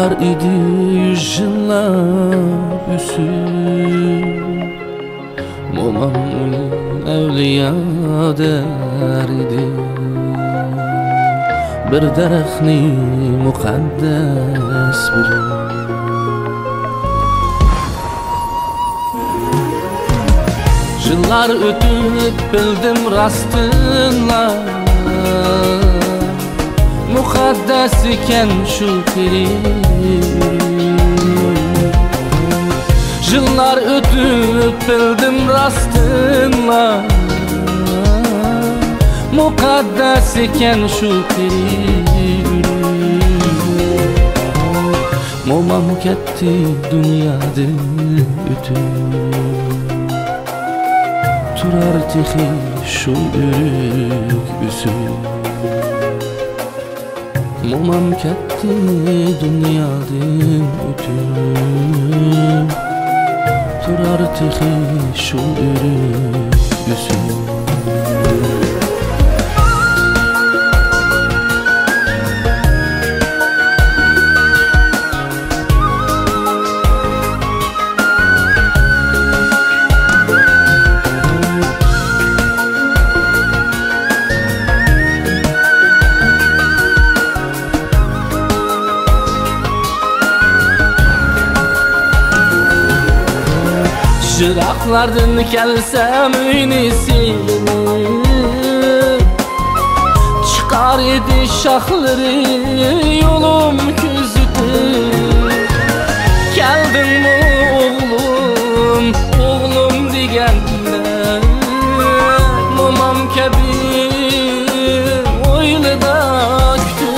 Turar idi 100 yıllar üsü. Momam evliya derdi. Bir daraxtni muqaddas bilib. Yıllar ötüp bildim rastınla, mukaddes iken şu piri. Yıllar ötüp bildim rastınla, mukaddes iken şu piri. Momam ketdi dunyodan ötüp, turar tehi şu ürük üsü. Momam ketdi dunyodan ötüp, turar tehi şu ürük üsü. Çıraklardan kelsem üynesi, çıkar idi şahları yolum küzdü. Geldin mi oğlum, oğlum digende, momam kebi oylu da kütü.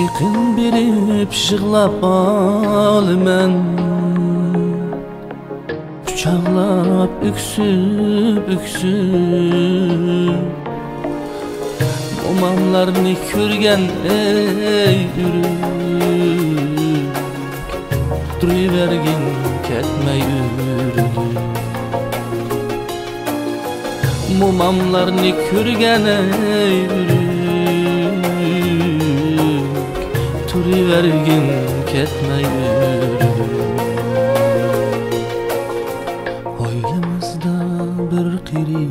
Yıkın birip şığlap alımen, kucağlap üksüp üksüp. Momamlarını körgen ey ürük, duruyvergin ketmey ürük. Momamlarını körgen ey ürük, turivergin ketmey ürük. Oylumuzda bir qiri,